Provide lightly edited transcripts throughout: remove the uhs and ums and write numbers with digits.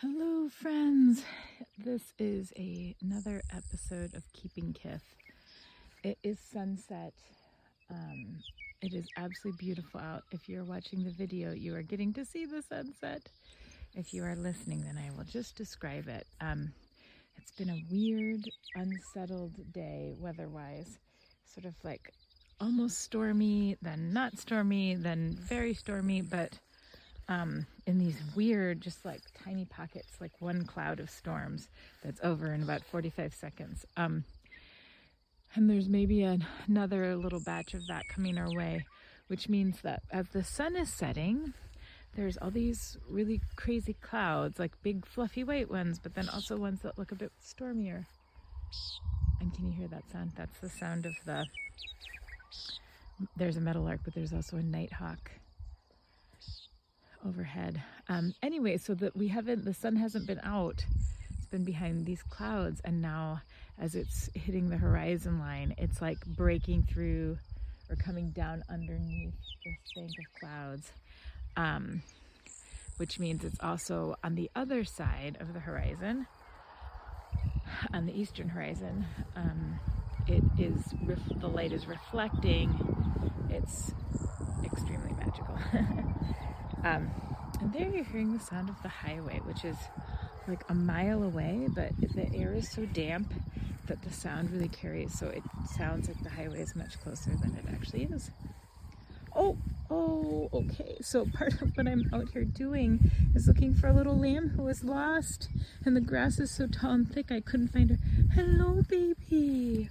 Hello friends, this is another episode of Keeping Kith. It is sunset. It is absolutely beautiful out. If you're watching the video, you are getting to see the sunset. If you are listening, then I will just describe it. It's been a weird, unsettled day weather-wise, sort of like almost stormy, then not stormy, then very stormy, but in these weird, just like tiny pockets, like one cloud of storms that's over in about 45 seconds. And there's maybe another little batch of that coming our way, which means that as the sun is setting, there's all these really crazy clouds, like big fluffy white ones, but then also ones that look a bit stormier. And can you hear that sound? That's the sound of there's a meadowlark, but there's also a nighthawk overhead. Anyway, so that the sun hasn't been out. It's been behind these clouds, and now as it's hitting the horizon line, it's like breaking through or coming down underneath this bank of clouds, which means it's also on the other side of the horizon, on the eastern horizon. The light is reflecting. It's extremely magical. And there you're hearing the sound of the highway, which is like a mile away, but the air is so damp that the sound really carries, so it sounds like the highway is much closer than it actually is. Oh, okay. So part of what I'm out here doing is looking for a little lamb who was lost, and the grass is so tall and thick I couldn't find her. Hello, baby.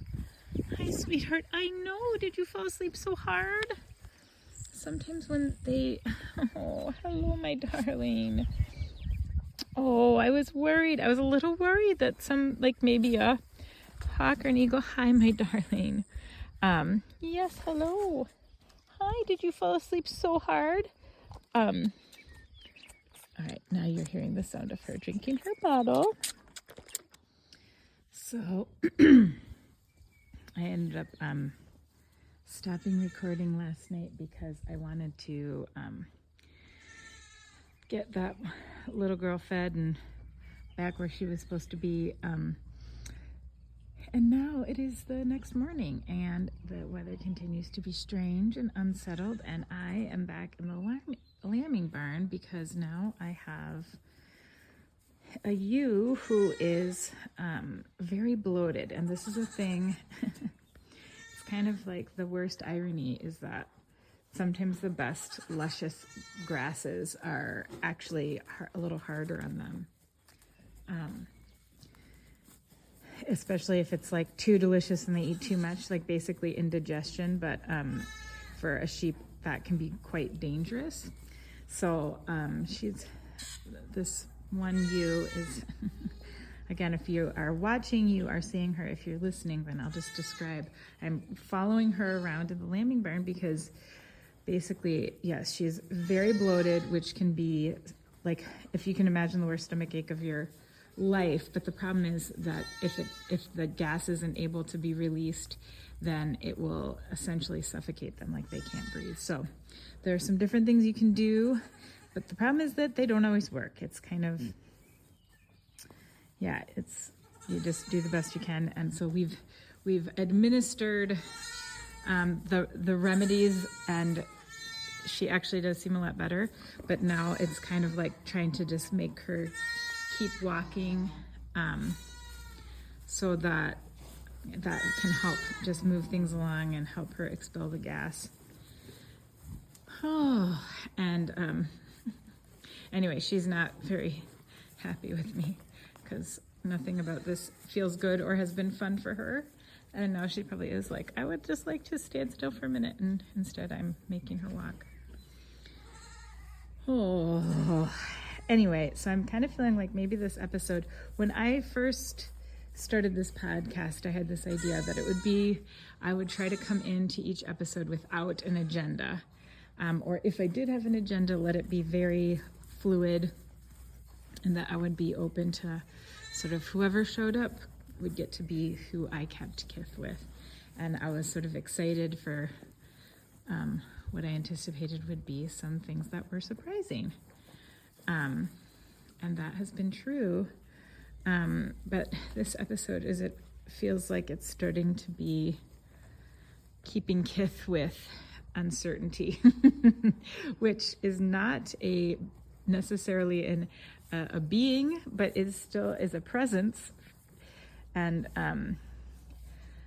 Hi, sweetheart. I know. Did you fall asleep so hard? Sometimes when oh, hello, my darling. Oh, I was worried. I was a little worried that maybe a hawk or an eagle. Hi, my darling. Yes, hello. Hi, did you fall asleep so hard? All right, now you're hearing the sound of her drinking her bottle. So, I ended up, stopping recording last night because I wanted to get that little girl fed and back where she was supposed to be. And now it is the next morning and the weather continues to be strange and unsettled, and I am back in the lambing barn because now I have a ewe who is very bloated, and this is a thing. Kind of like the worst irony is that sometimes the best luscious grasses are actually a little harder on them, especially if it's like too delicious and they eat too much, like basically indigestion. But for a sheep that can be quite dangerous. So this one ewe is again, if you are watching, you are seeing her. If you're listening, then I'll just describe. I'm following her around in the lambing barn because basically, yes, she's very bloated, which can be like, if you can imagine, the worst stomach ache of your life. But the problem is that if the gas isn't able to be released, then it will essentially suffocate them, like they can't breathe. So there are some different things you can do, but the problem is that they don't always work. It's kind of... yeah, you just do the best you can. And so we've administered the remedies, and she actually does seem a lot better. But now it's kind of like trying to just make her keep walking, so that can help just move things along and help her expel the gas. Oh, and anyway, she's not very happy with me, because nothing about this feels good or has been fun for her. And now she probably is like, I would just like to stand still for a minute, and instead I'm making her walk. Oh, anyway, so I'm kind of feeling like maybe this episode, when I first started this podcast, I had this idea that I would try to come into each episode without an agenda. Or if I did have an agenda, let it be very fluid, and that I would be open to sort of whoever showed up would get to be who I kept kith with. And I was sort of excited for what I anticipated would be some things that were surprising. and that has been true. But this episode it feels like it's starting to be keeping kith with uncertainty, which is not necessarily a being, but is a presence. And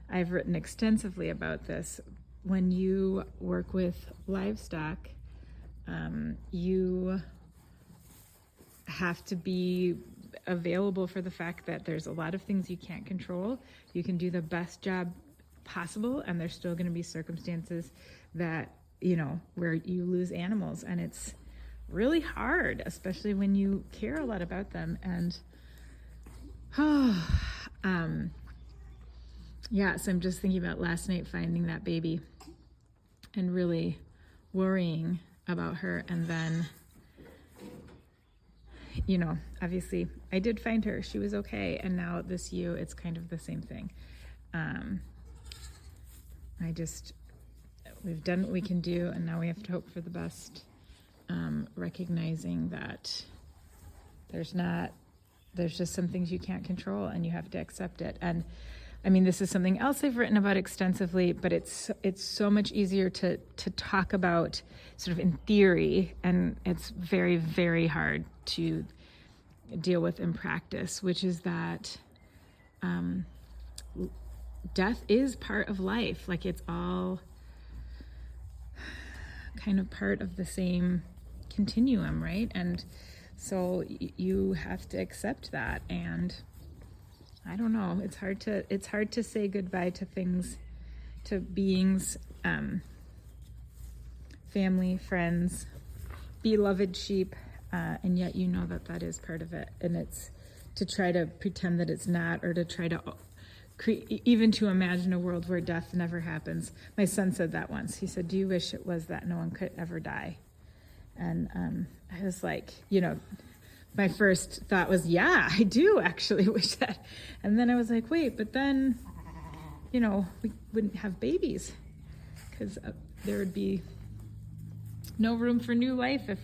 I've written extensively about this. When you work with livestock, you have to be available for the fact that there's a lot of things you can't control. You can do the best job possible, and there's still going to be circumstances that, where you lose animals, and it's really hard, especially when you care a lot about them. And so I'm just thinking about last night finding that baby and really worrying about her. And then, obviously I did find her. She was okay. And now this it's kind of the same thing. We've done what we can do, and now we have to hope for the best, recognizing that there's just some things you can't control, and you have to accept it. And I mean, this is something else I've written about extensively, but it's so much easier to talk about sort of in theory, and it's very, very hard to deal with in practice, which is that death is part of life. Like, it's all kind of part of the same continuum, right? And so you have to accept that. And I don't know, it's hard to say goodbye to things, to beings, family, friends, beloved sheep, and yet that is part of it. And it's to try to pretend that it's not, or to try to even to imagine a world where death never happens. My son said that once. He said, "Do you wish it was that no one could ever die?" And I was like, my first thought was, yeah, I do actually wish that. And then I was like, wait, but then, we wouldn't have babies, because there would be no room for new life. If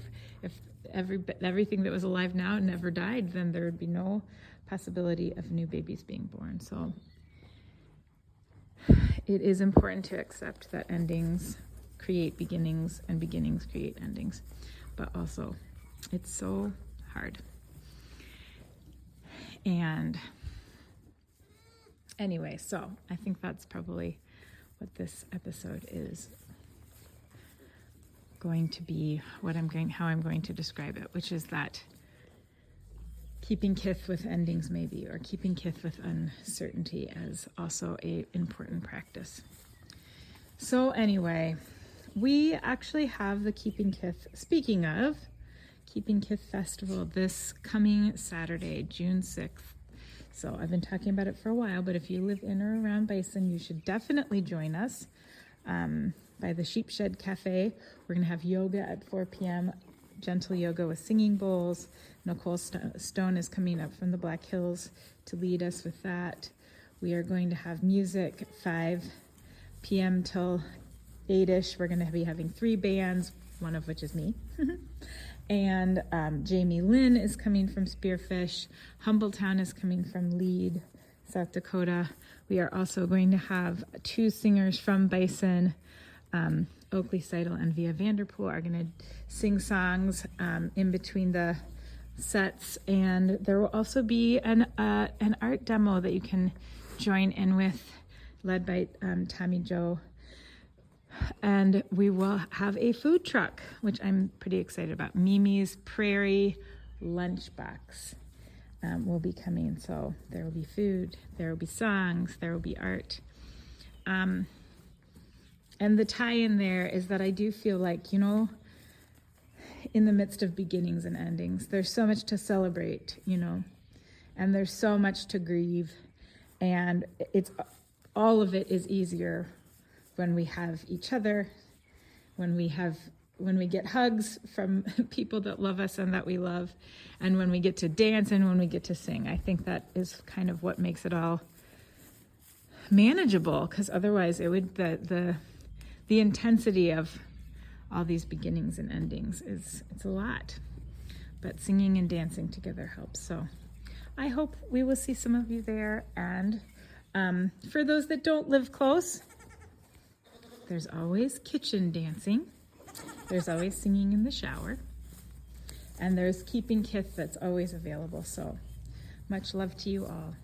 everything that was alive now never died, then there would be no possibility of new babies being born. So it is important to accept that endings create beginnings, and beginnings create endings. But also, it's so hard. And anyway, so I think that's probably what this episode is going to be, how I'm going to describe it, which is that keeping kith with endings, maybe, or keeping kith with uncertainty as also a important practice. So anyway, we actually have the Keeping Kith, speaking of Keeping Kith Festival, this coming Saturday, June 6th. So I've been talking about it for a while, but if you live in or around Bison, you should definitely join us by the Sheep Shed Cafe. We're going to have yoga at 4 p.m., gentle yoga with singing bowls. Nicole Stone is coming up from the Black Hills to lead us with that. We are going to have music 5 p.m. till 8-ish. We're going to be having 3 bands, one of which is me. And Jamie Lynn is coming from Spearfish. Humbletown is coming from Lead, South Dakota. We are also going to have 2 singers from Bison. Oakley Seidel and Via Vanderpool are going to sing songs in between the sets. And there will also be an art demo that you can join in with, led by Tommy Joe. And we will have a food truck, which I'm pretty excited about. Mimi's Prairie Lunchbox will be coming. So there will be food, there will be songs, there will be art. And the tie-in there is that I do feel like, in the midst of beginnings and endings, there's so much to celebrate, and there's so much to grieve. And all of it is easier when we have each other, when we get hugs from people that love us and that we love, and when we get to dance and when we get to sing. I think that is kind of what makes it all manageable, because otherwise it would, the intensity of all these beginnings and endings it's a lot. but singing and dancing together helps. So I hope we will see some of you there. And for those that don't live close, there's always kitchen dancing. There's always singing in the shower. And there's Keeping Kith that's always available. So much love to you all.